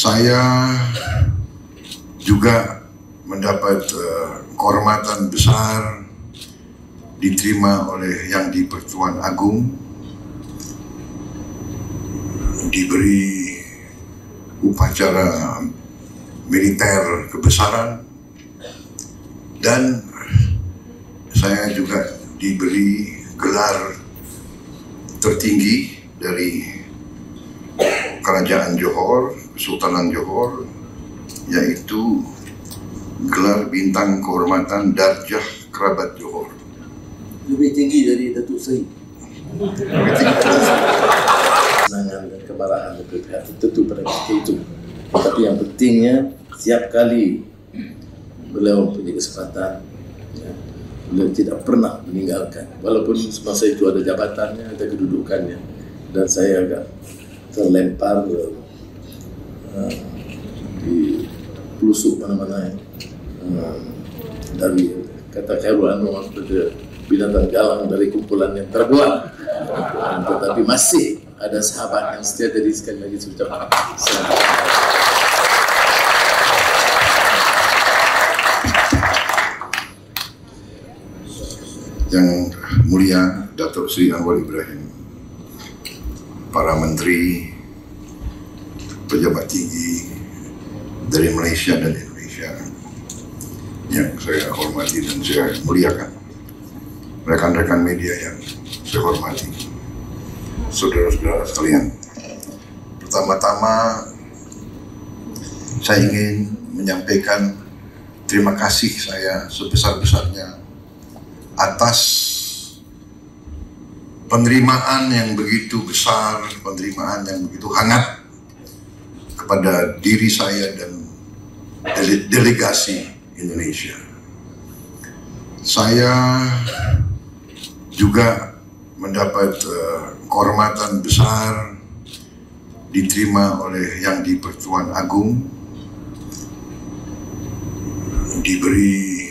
Saya juga mendapat kehormatan besar diterima oleh Yang di-Pertuan Agung, diberi upacara militer kebesaran, dan saya juga diberi gelar tertinggi dari Kerajaan Johor, Kesultanan Johor, yaitu gelar bintang kehormatan Darjah Kerabat Johor. Lebih tinggi dari Datuk Seri. Kesenangan dan kemarahan tentu pada ketika itu. Tapi yang pentingnya, setiap kali beliau punya kesempatan, beliau tidak pernah meninggalkan. Walaupun semasa itu ada jabatannya, ada kedudukannya, dan saya agak terlempar di pelusuk mana-mana dari kata Khairul Anwar seperti binatang galang dari kumpulan yang terbuang. Tetapi masih ada sahabat yang setia. Jadi sekali lagi saya ucapkan Yang Mulia Datuk Seri Anwar Ibrahim, para menteri, pejabat tinggi dari Malaysia dan Indonesia yang saya hormati dan saya muliakan, rekan-rekan media yang saya hormati, saudara-saudara sekalian. Pertama-tama saya ingin menyampaikan terima kasih saya sebesar-besarnya atas penerimaan yang begitu besar, penerimaan yang begitu hangat kepada diri saya dan delegasi Indonesia. Saya juga mendapat kehormatan besar diterima oleh Yang di-Pertuan Agung, diberi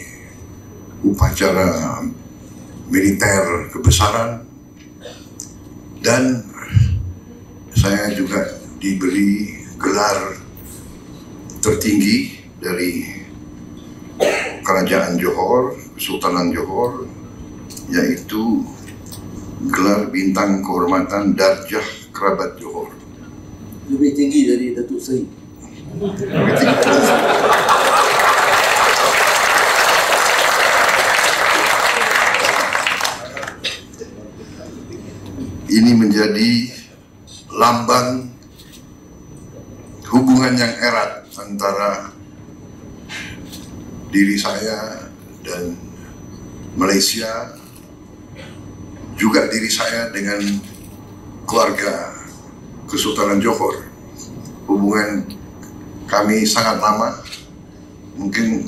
upacara militer kebesaran, dan saya juga diberi gelar tertinggi dari Kerajaan Johor, Kesultanan Johor, yaitu gelar bintang kehormatan Darjah Kerabat Johor. lebih tinggi dari Datuk Seri. Ini menjadi lambang hubungan yang erat antara diri saya dan Malaysia, juga diri saya dengan keluarga Kesultanan Johor. Hubungan kami sangat lama, mungkin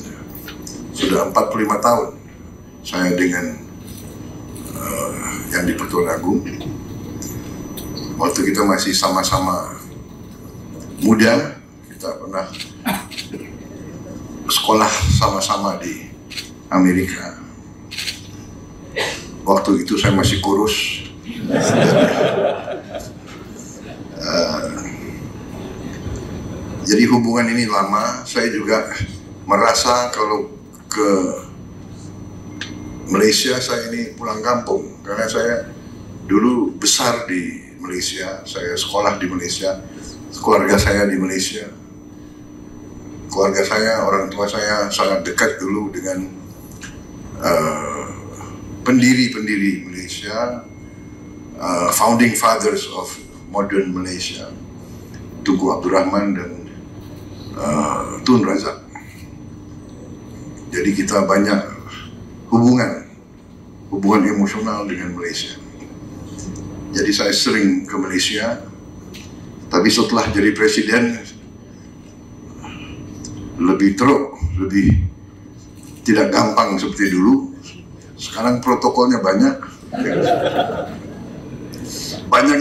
sudah 45 tahun saya dengan Yang di-Pertuan Agung. Waktu kita masih sama-sama muda, kita pernah sekolah sama-sama di Amerika. Waktu itu saya masih kurus. Jadi hubungan ini lama. Saya juga merasa kalau ke Malaysia saya ini pulang kampung, karena saya dulu besar di Malaysia, saya sekolah di Malaysia, keluarga saya di Malaysia. Keluarga saya, orang tua saya sangat dekat dulu dengan pendiri-pendiri Malaysia, founding fathers of modern Malaysia, Tunku Abdul Rahman dan Tun Razak. Jadi kita banyak hubungan emosional dengan Malaysia. Jadi saya sering ke Malaysia, tapi setelah jadi presiden lebih teruk, lebih tidak gampang seperti dulu. Sekarang protokolnya banyak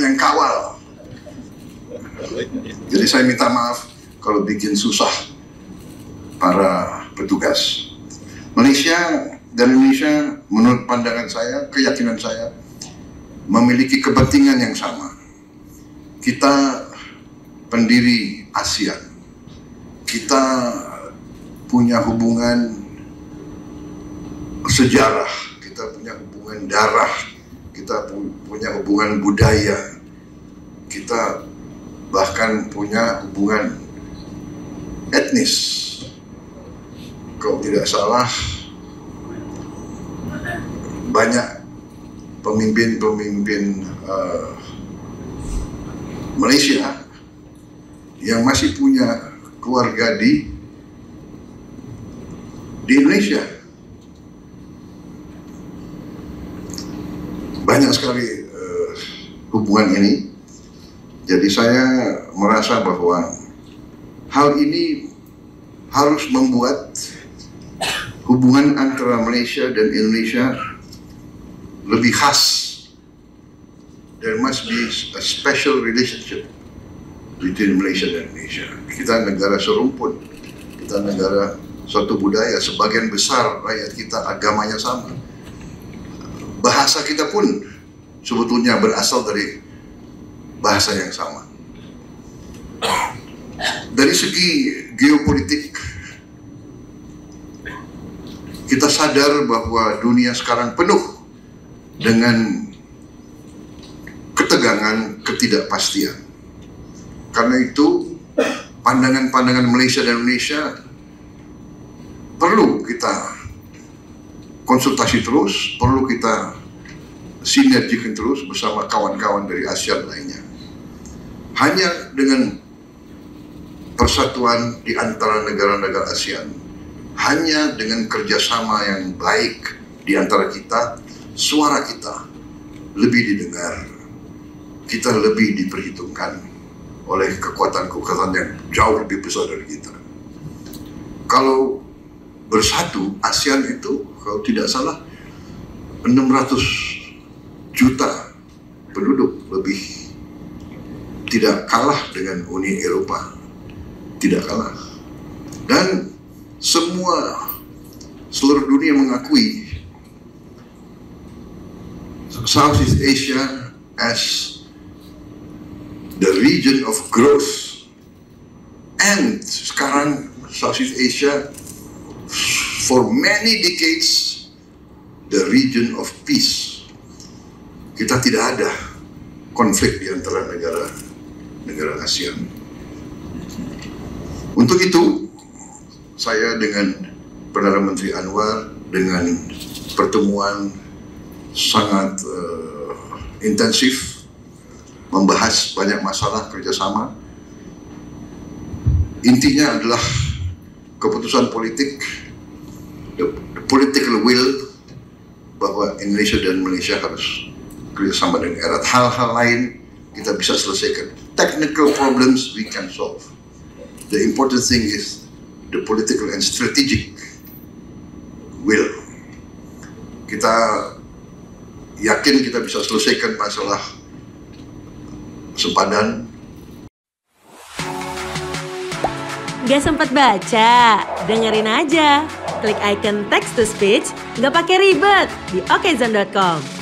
yang kawal. Jadi saya minta maaf kalau bikin susah para petugas. Malaysia dan Indonesia menurut pandangan saya, keyakinan saya, memiliki kepentingan yang sama. Kita pendiri ASEAN, kita punya hubungan sejarah, kita punya hubungan darah, kita punya hubungan budaya, kita bahkan punya hubungan etnis. Kalau tidak salah, banyak pemimpin-pemimpin Malaysia yang masih punya keluarga di Indonesia. Banyak sekali hubungan ini. Jadi saya merasa bahwa hal ini harus membuat hubungan antara Malaysia dan Indonesia lebih khas. There must be a special relationship between Malaysia dan Indonesia. Kita negara serumpun, kita negara suatu budaya, sebagian besar rakyat kita agamanya sama. Bahasa kita pun sebetulnya berasal dari bahasa yang sama. Dari segi geopolitik, kita sadar bahwa dunia sekarang penuh dengan ketegangan, ketidakpastian. Karena itu, pandangan-pandangan Malaysia dan Indonesia perlu kita konsultasi terus, perlu kita sinergikan terus bersama kawan-kawan dari ASEAN lainnya. Hanya dengan persatuan di antara negara-negara ASEAN, hanya dengan kerjasama yang baik di antara kita, suara kita lebih didengar, kita lebih diperhitungkan oleh kekuatan-kekuatan yang jauh lebih besar dari kita. Kalau bersatu, ASEAN itu kalau tidak salah 600 juta penduduk lebih, tidak kalah dengan Uni Eropa, tidak kalah. Dan seluruh dunia mengakui Southeast Asia as the region of growth, and sekarang Southeast Asia for many decades the region of peace. Kita tidak ada konflik di antara negara ASEAN. Untuk itu, saya dengan Perdana Menteri Anwar dengan pertemuan sangat intensif, membahas banyak masalah kerjasama. Intinya adalah keputusan politik, the political will, bahwa Indonesia dan Malaysia harus kerjasama dengan erat. Hal-hal lain kita bisa selesaikan. Technical problems we can solve. The important thing is the political and strategic will. Kita yakin kita bisa selesaikan masalah sepadan. Gak sempat baca? Dengerin aja. Klik icon text to speech, gak pakai ribet di okezone.com.